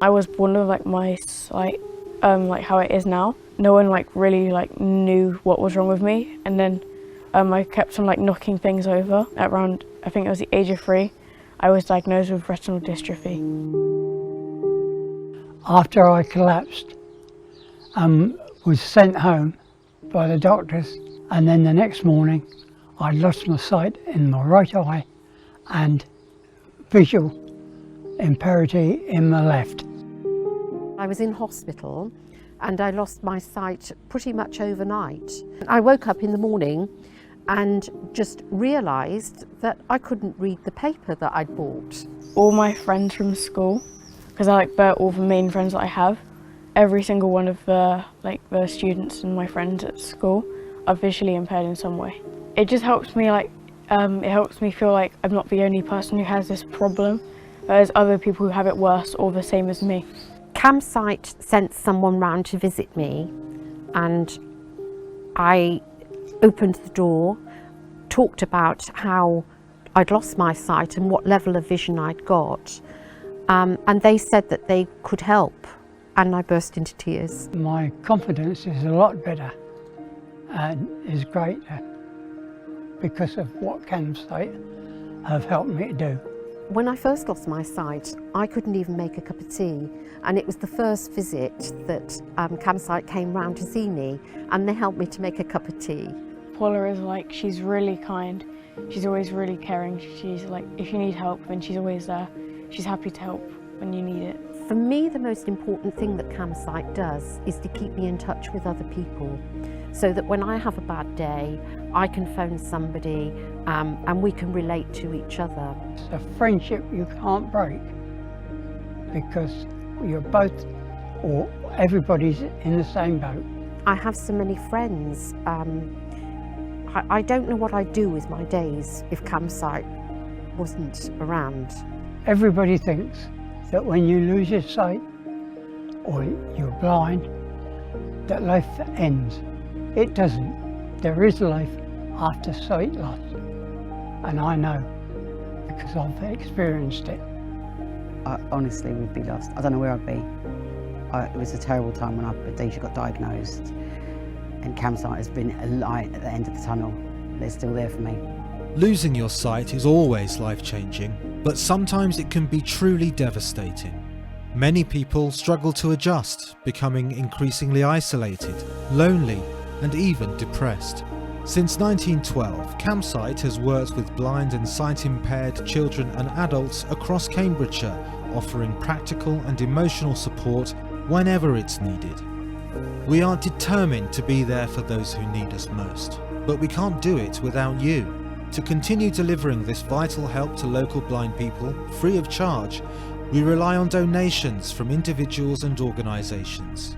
I was born with like my sight, like how it is now. No one like really like knew what was wrong with me, and then I kept on like knocking things over. At around, I think it was the age of 3, I was diagnosed with retinal dystrophy. After I collapsed, was sent home by the doctors, and then the next morning I lost my sight in my right eye and visual impairity in my left. I was in hospital and I lost my sight pretty much overnight. I woke up in the morning and just realised that I couldn't read the paper that I'd bought. All my friends from school, because they're all the main friends that I have, every single one of the students and my friends at school are visually impaired in some way. It just helps me it helps me feel like I'm not the only person who has this problem. There's other people who have it worse or the same as me. CamSight sent someone round to visit me, and I opened the door, talked about how I'd lost my sight and what level of vision I'd got, and they said that they could help, and I burst into tears. My confidence is a lot better and is greater because of what CamSight have helped me to do. When I first lost my sight, I couldn't even make a cup of tea, and it was the first visit that CamSight came round to see me, and they helped me to make a cup of tea. Paula is she's really kind, she's always really caring, she's if you need help then she's always there, she's happy to help when you need it. For me, the most important thing that CamSight does is to keep me in touch with other people, so that when I have a bad day, I can phone somebody and we can relate to each other. It's a friendship you can't break because you're both, or everybody's in the same boat. I have so many friends. I don't know what I'd do with my days if CamSight wasn't around. Everybody thinks that when you lose your sight or you're blind, that life ends. It doesn't. There is life after sight loss, and I know because I've experienced it. I honestly would be lost. I don't know where I'd be. It was a terrible time when Deja got diagnosed, and CamSight has been a light at the end of the tunnel. They're still there for me. Losing your sight is always life-changing, but sometimes it can be truly devastating. Many people struggle to adjust, becoming increasingly isolated, lonely, and even depressed. Since 1912, CamSight has worked with blind and sight-impaired children and adults across Cambridgeshire, offering practical and emotional support whenever it's needed. We are determined to be there for those who need us most, but we can't do it without you. To continue delivering this vital help to local blind people, free of charge, we rely on donations from individuals and organisations.